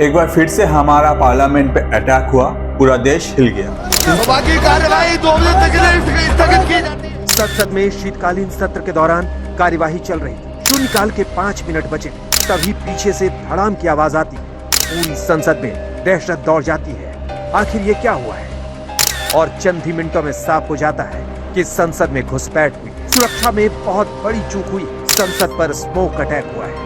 एक बार फिर से हमारा पार्लियामेंट पे अटैक हुआ, पूरा देश हिल गया। बाकी कार्रवाई 2 बजे तक स्थगित की जाती है। संसद में शीतकालीन सत्र के दौरान कार्यवाही चल रही थी। शून्यकाल के 5 मिनट बचे, तभी पीछे से धड़ाम की आवाज आती है। पूरी संसद में दहशत दौड़ जाती है। आखिर ये क्या हुआ है? और चंद ही मिनटों में साफ हो जाता है कि संसद में घुसपैठ हुई, सुरक्षा में बहुत बड़ी चूक हुई, संसद पर स्मोक अटैक हुआ है।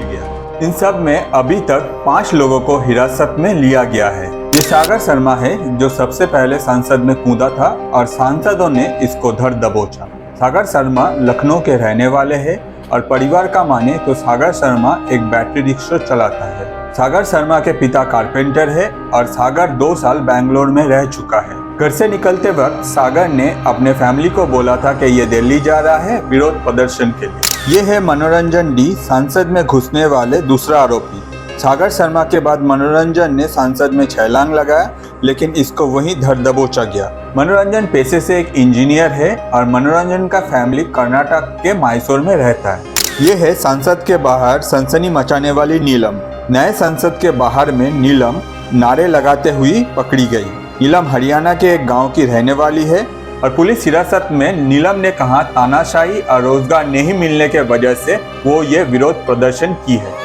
इन सब में अभी तक 5 लोगों को हिरासत में लिया गया है। ये सागर शर्मा है जो सबसे पहले संसद में कूदा था और सांसदों ने इसको धर दबोचा। सागर शर्मा लखनऊ के रहने वाले हैं और परिवार का माने तो सागर शर्मा एक बैटरी रिक्शा चलाता है। सागर शर्मा के पिता कारपेंटर है और सागर 2 साल बैंगलोर में रह चुका है। घर से निकलते वक्त सागर ने अपने फैमिली को बोला था कि ये दिल्ली जा रहा है विरोध प्रदर्शन के लिए। ये है मनोरंजन डी, संसद में घुसने वाले दूसरा आरोपी। सागर शर्मा के बाद मनोरंजन ने संसद में छलांग लगाया, लेकिन इसको वहीं धर दबोचा गया। मनोरंजन पेशे से एक इंजीनियर है और मनोरंजन का फैमिली कर्नाटक के मैसूर में रहता है। ये है संसद के बाहर सनसनी मचाने वाली नीलम। नए संसद के बाहर में नीलम नारे लगाते हुई पकड़ी गई। नीलम हरियाणा के एक गाँव की रहने वाली है और पुलिस हिरासत में नीलम ने कहा तानाशाही और रोजगार नहीं मिलने के वजह से वो ये विरोध प्रदर्शन की है।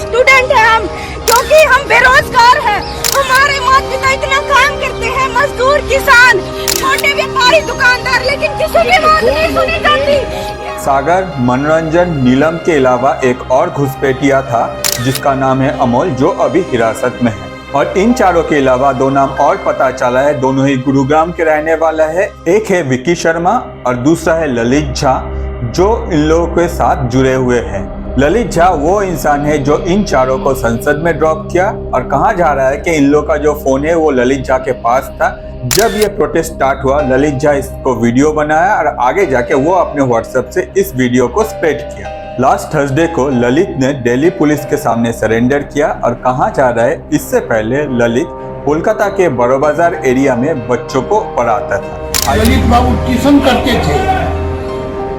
स्टूडेंट है हम, क्योंकि हम बेरोजगार हैं। हमारे माता पिता इतना काम करते हैं, मजदूर, किसान, छोटे व्यापारी, दुकानदार, लेकिन किसी की बात नहीं सुनी जाती। सागर, मनोरंजन, नीलम के अलावा एक और घुसपैठिया था जिसका नाम है अमोल, जो अभी हिरासत में है। और इन चारों के अलावा 2 नाम और पता चला है, दोनों ही गुरुग्राम के रहने वाला है। एक है विकी शर्मा और दूसरा है ललित झा, जो इन लोगों के साथ जुड़े हुए हैं। ललित झा वो इंसान है जो इन चारों को संसद में ड्रॉप किया और कहा जा रहा है कि इन लोगों का जो फोन है वो ललित झा के पास था। जब ये प्रोटेस्ट स्टार्ट हुआ, ललित झा इसको वीडियो बनाया और आगे जाके वो अपने व्हाट्सएप से इस वीडियो को स्प्रेड किया। लास्ट थर्सडे को ललित ने दिल्ली पुलिस के सामने सरेंडर किया और कहा जा रहा है इससे पहले ललित कोलकाता के बड़ो बाजार एरिया में बच्चों को पढ़ाता था। ललित बाबू ट्यूशन करते थे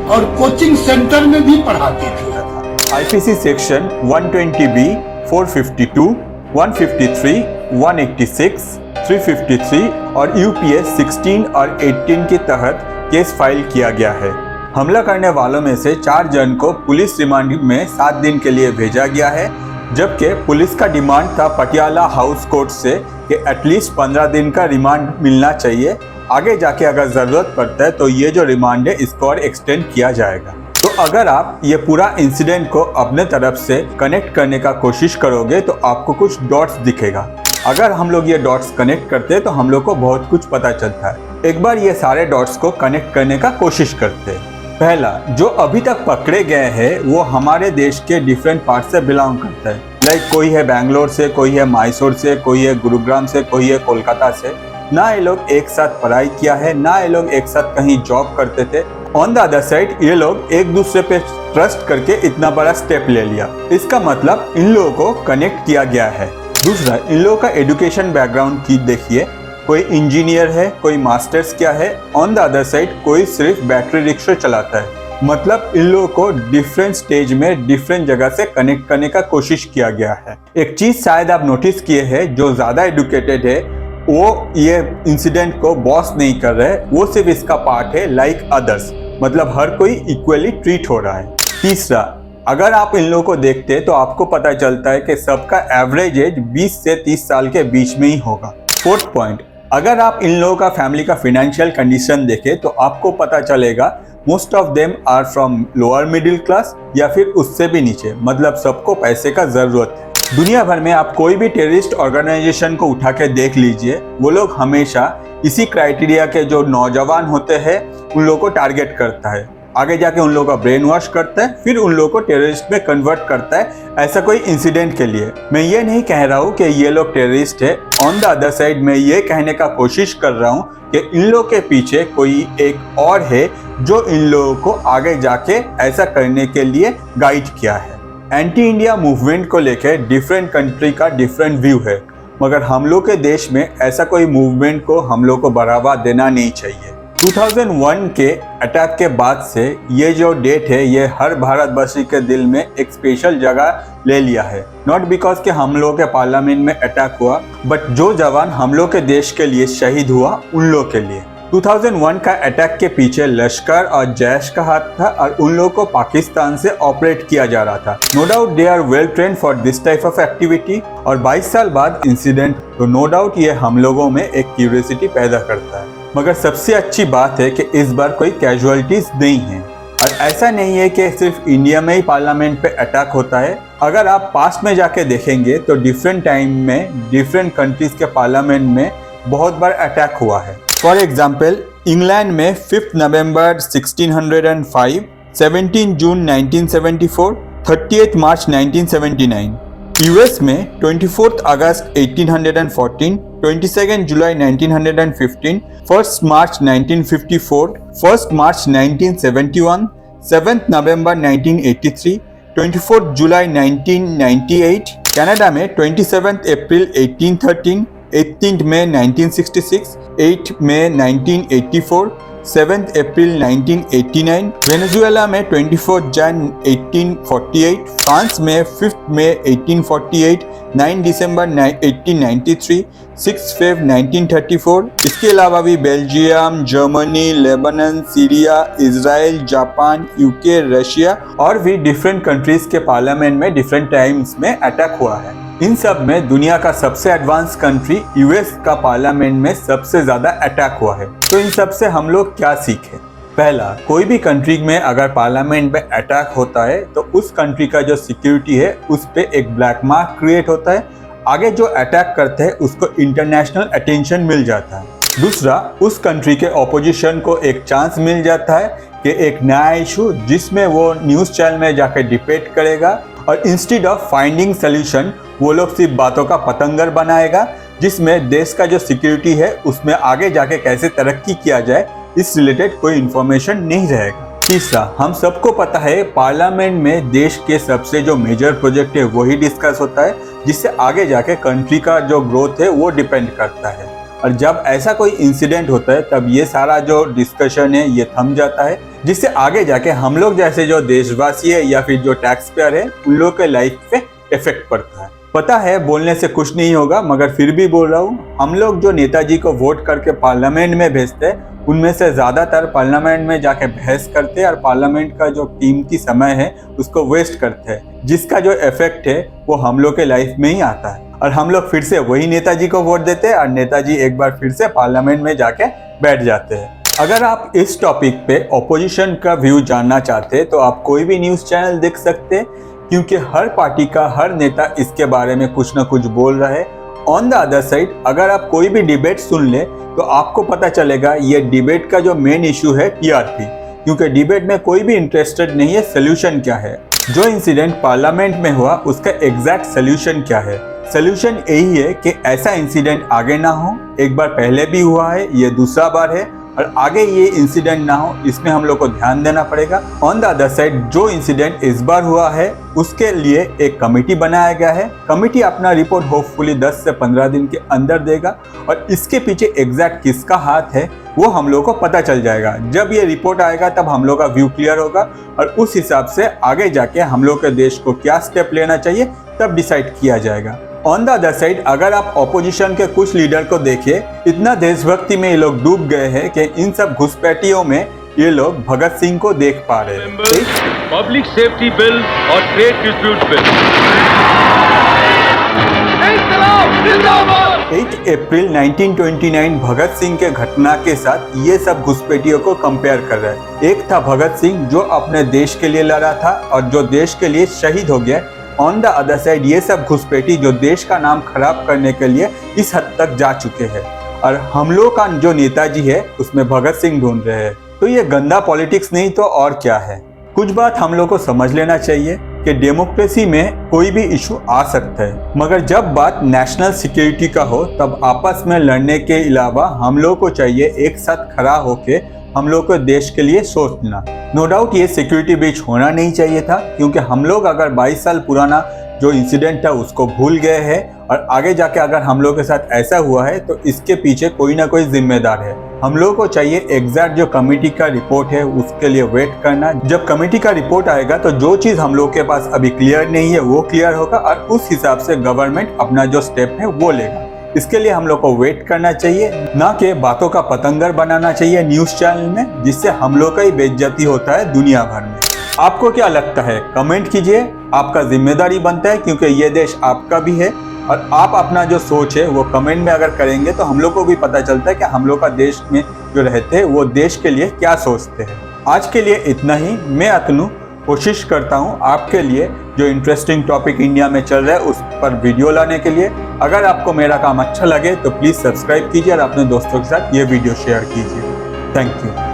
और कोचिंग सेंटर में भी पढ़ाते थे। आईपीसी सेक्शन 120B, 452, 153, 186, 353 और यूपीएस 16 और 18 के तहत केस फाइल किया गया है। हमला करने वालों में से 4 जन को पुलिस रिमांड में 7 दिन के लिए भेजा गया है, जबकि पुलिस का डिमांड था पटियाला हाउस कोर्ट से कि एटलीस्ट 15 दिन का रिमांड मिलना चाहिए। आगे जाके अगर ज़रूरत पड़ता है तो ये जो रिमांड है इसको और एक्सटेंड किया जाएगा। तो अगर आप ये पूरा इंसिडेंट को अपने तरफ से कनेक्ट करने का कोशिश करोगे तो आपको कुछ डॉट्स दिखेगा। अगर हम लोग ये डॉट्स कनेक्ट करते हैं तो हम लोग को बहुत कुछ पता चलता है। एक बार ये सारे डॉट्स को कनेक्ट करने का कोशिश करते हैं। पहला, जो अभी तक पकड़े गए हैं वो हमारे देश के डिफरेंट पार्ट से बिलोंग करता है। लाइक कोई है बैंगलोर से, कोई है मैसूर से, कोई है गुरुग्राम से, कोई है कोलकाता से। ना ये लोग एक साथ पढ़ाई किया है, ना ये लोग एक साथ कहीं जॉब करते थे। ऑन द अदर साइड ये लोग एक दूसरे पे ट्रस्ट करके इतना बड़ा स्टेप ले लिया। इसका मतलब इन लोगों को कनेक्ट किया गया है। दूसरा, इन लोगों का एजुकेशन बैकग्राउंड की देखिए, कोई इंजीनियर है, कोई मास्टर्स किया है। ऑन द अदर साइड कोई सिर्फ बैटरी रिक्शा चलाता है। मतलब इन लोगों को डिफरेंट स्टेज में डिफरेंट जगह से कनेक्ट करने का कोशिश किया गया है। एक चीज शायद आप नोटिस किए हैं, जो ज्यादा एडुकेटेड है वो ये इंसिडेंट को बॉस नहीं कर रहे, वो सिर्फ इसका पार्ट है लाइक अदर्स, मतलब हर कोई इक्वली ट्रीट हो रहा है। तीसरा, अगर आप इन लोगों को देखते तो आपको पता चलता है कि सबका एवरेज एज 20 से 30 साल के बीच में ही होगा। फोर्थ पॉइंट, अगर आप इन लोगों का फैमिली का फाइनेंशियल कंडीशन देखें तो आपको पता चलेगा most of them are from lower middle class या फिर उससे भी नीचे, मतलब सबको पैसे का जरूरत है। दुनिया भर में आप कोई भी टेररिस्ट ऑर्गेनाइजेशन को उठा के देख लीजिए, वो लोग हमेशा इसी क्राइटेरिया के जो नौजवान होते हैं उन लोगों को टारगेट करता है। आगे जाके उन लोगों का ब्रेन वॉश करता है, फिर उन लोगों को टेररिस्ट में कन्वर्ट करता है, ऐसा कोई इंसिडेंट के लिए। मैं ये नहीं कह रहा हूँ कि ये लोग टेररिस्ट है। ऑन द अदर साइड मैं ये कहने का कोशिश कर रहा हूँ कि इन लोगों के पीछे कोई एक और है जो इन लोगों को आगे जाके ऐसा करने के लिए गाइड किया है। एंटी इंडिया मूवमेंट को लेकर डिफरेंट कंट्री का डिफरेंट व्यू है, मगर हम लोग के देश में ऐसा कोई मूवमेंट को हम लोग को बढ़ावा देना नहीं चाहिए। 2001 के अटैक के बाद से ये जो डेट है ये हर भारतवासी के दिल में एक स्पेशल जगह ले लिया है। नॉट बिकॉज कि हम लोग के पार्लियामेंट में अटैक हुआ, बट जो जवान हम लोग के देश के लिए शहीद हुआ उन लोग के लिए। 2001 का अटैक के पीछे लश्कर और जैश का हाथ था और उन लोगों को पाकिस्तान से ऑपरेट किया जा रहा था। No doubt they are well train for this type of activity. और 22 साल बाद इंसिडेंट, तो नो डाउट ये हम लोगों में एक क्यूरियोसिटी पैदा करता है। मगर सबसे अच्छी बात है कि इस बार कोई कैजुअलिटीज नहीं है। और ऐसा नहीं है कि सिर्फ इंडिया में ही पार्लियामेंट पे अटैक होता है। अगर आप पास्ट में जाके देखेंगे तो डिफरेंट टाइम में डिफरेंट कंट्रीज के पार्लियामेंट में बहुत बार अटैक हुआ है। फॉर एग्जाम्पल, इंग्लैंड में 5 नवंबर 1605, 17 जून 1974, 30 मार्च 1979। यूएस में 24 अगस्त 1814, 22 जुलाई 1915, 1 मार्च 1954, 1 मार्च 1971, 7 नवंबर 1983, 24 जुलाई 1998। कनाडा में 27 अप्रैल 1813, 18 मई 1966, 8 मई 1984, 7 अप्रैल 1989। वेनेजुएला में 24 जन 1848, फ्रांस में 5 मई 1848, 9 दिसंबर 1893, 6 फरवरी 1934। इसके अलावा भी Belgium, Germany, Lebanon, Syria, Israel, Japan, UK, Russia और भी डिफरेंट कंट्रीज के पार्लियामेंट में डिफरेंट टाइम्स में अटैक हुआ है। इन सब में दुनिया का सबसे एडवांस कंट्री यूएस का पार्लियामेंट में सबसे ज्यादा अटैक हुआ है। तो इन सब से हम लोग क्या सीखे? पहला, कोई भी कंट्री में अगर पार्लियामेंट में अटैक होता है तो उस कंट्री का जो सिक्योरिटी है उस पे एक ब्लैक मार्क क्रिएट होता है। आगे जो अटैक करते हैं उसको इंटरनेशनल अटेंशन मिल जाता है। दूसरा, उस कंट्री के ऑपोजिशन को एक चांस मिल जाता है कि एक नया इशू जिसमें वो न्यूज़ चैनल में जाकर डिबेट करेगा और इंस्टेड ऑफ फाइंडिंग सोल्यूशन वो लोग सिर्फ बातों का पतंगर बनाएगा, जिसमें देश का जो सिक्योरिटी है उसमें आगे जाके कैसे तरक्की किया जाए इस रिलेटेड कोई इन्फॉर्मेशन नहीं रहेगा। तीसरा, हम सबको पता है पार्लियामेंट में देश के सबसे जो मेजर प्रोजेक्ट है वही डिस्कस होता है, जिससे आगे जाके कंट्री का जो ग्रोथ है वो डिपेंड करता है। और जब ऐसा कोई इंसिडेंट होता है तब ये सारा जो डिस्कशन है ये थम जाता है, जिससे आगे जाके हम लोग जैसे जो देशवासी है या फिर जो टैक्स पेयर है उन लोगों के लाइफ पे इफेक्ट पड़ता है। पता है बोलने से कुछ नहीं होगा, मगर फिर भी बोल रहा हूँ, हम लोग जो नेताजी को वोट करके पार्लियामेंट में भेजते हैं उनमें से ज़्यादातर पार्लियामेंट में जाके बहस करते हैं और पार्लियामेंट का जो कीमती समय है उसको वेस्ट करते हैं, जिसका जो इफेक्ट है वो हम लोग के लाइफ में ही आता है। और हम लोग फिर से वही नेताजी को वोट देते हैं और नेताजी एक बार फिर से पार्लियामेंट में जाके बैठ जाते हैं। अगर आप इस टॉपिक पे ऑपोजिशन का व्यू जानना चाहते हैं तो आप कोई भी न्यूज़ चैनल देख सकते हैं, क्योंकि हर पार्टी का हर नेता इसके बारे में कुछ ना कुछ बोल रहा है। ऑन द अदर साइड, अगर आप कोई भी डिबेट सुन ले तो आपको पता चलेगा ये डिबेट का जो मेन इशू है टीआरपी, क्योंकि डिबेट में कोई भी इंटरेस्टेड नहीं है सोल्यूशन क्या है। जो इंसिडेंट पार्लियामेंट में हुआ उसका एग्जैक्ट सोल्यूशन क्या है? सोल्यूशन यही है कि ऐसा इंसिडेंट आगे ना हो। एक बार पहले भी हुआ है, ये दूसरा बार है और आगे ये इंसिडेंट ना हो, इसमें हम लोग को ध्यान देना पड़ेगा। ऑन द अदर साइड, जो इंसिडेंट इस बार हुआ है उसके लिए एक कमेटी बनाया गया है। कमेटी अपना रिपोर्ट होपफुली 10 से 15 दिन के अंदर देगा और इसके पीछे एग्जैक्ट किसका हाथ है वो हम लोग को पता चल जाएगा। जब ये रिपोर्ट आएगा तब हम लोग का व्यू क्लियर होगा और उस हिसाब से आगे जाके हम लोग के देश को क्या स्टेप लेना चाहिए तब डिसाइड किया जाएगा। ऑन द अदर साइड, अगर आप ऑपोजिशन के कुछ लीडर को देखिए, इतना देशभक्ति में ये लोग डूब गए हैं कि इन सब घुसपैठियों में ये लोग भगत सिंह को देख पा रहे हैं। पब्लिक सेफ्टी बिल और ट्रेड डिस्प्यूट बिल। 8 अप्रैल 1929 भगत सिंह के घटना के साथ ये सब घुसपैठियों को कंपेयर कर रहे हैं। एक था भगत सिंह जो अपने देश के लिए लड़ा था और जो देश के लिए शहीद हो गया। ऑन द अदर साइड, ये सब घुसपैठी जो देश का नाम खराब करने के लिए इस हद तक जा चुके हैं और हम लोग का जो नेताजी है उसमें भगत सिंह ढूंढ रहे हैं। तो ये गंदा पॉलिटिक्स नहीं तो और क्या है। कुछ बात हम लोग को समझ लेना चाहिए कि डेमोक्रेसी में कोई भी इशू आ सकता है, मगर जब बात नेशनल सिक्योरिटी का हो तब आपस में लड़ने के अलावा हम लोग को चाहिए एक साथ खड़ा होके हम लोग को देश के लिए सोचना। नो डाउट ये सिक्योरिटी ब्रीच होना नहीं चाहिए था, क्योंकि हम लोग अगर 22 साल पुराना जो इंसिडेंट था उसको भूल गए हैं और आगे जाके अगर हम लोग के साथ ऐसा हुआ है तो इसके पीछे कोई ना कोई जिम्मेदार है। हम लोगों को चाहिए एग्जैक्ट जो कमेटी का रिपोर्ट है उसके लिए वेट करना। जब कमेटी का रिपोर्ट आएगा तो जो चीज हम लोग के पास अभी क्लियर नहीं है वो क्लियर होगा और उस हिसाब से गवर्नमेंट अपना जो स्टेप है वो लेगा। इसके लिए हम लोग को वेट करना चाहिए, ना कि बातों का पतंगर बनाना चाहिए न्यूज चैनल में, जिससे हम लोग का ही बेइज्जती होता है दुनिया भर में। आपको क्या लगता है कमेंट कीजिए, आपका जिम्मेदारी बनता है क्योंकि ये देश आपका भी है और आप अपना जो सोच है वो कमेंट में अगर करेंगे तो हम लोग को भी पता चलता है कि हम लोग का देश में जो रहते हैं वो देश के लिए क्या सोचते हैं। आज के लिए इतना ही। मैं अतनु कोशिश करता हूँ आपके लिए जो इंटरेस्टिंग टॉपिक इंडिया में चल रहा है उस पर वीडियो लाने के लिए। अगर आपको मेरा काम अच्छा लगे तो प्लीज़ सब्सक्राइब कीजिए और अपने दोस्तों के साथ ये वीडियो शेयर कीजिए। Thank you.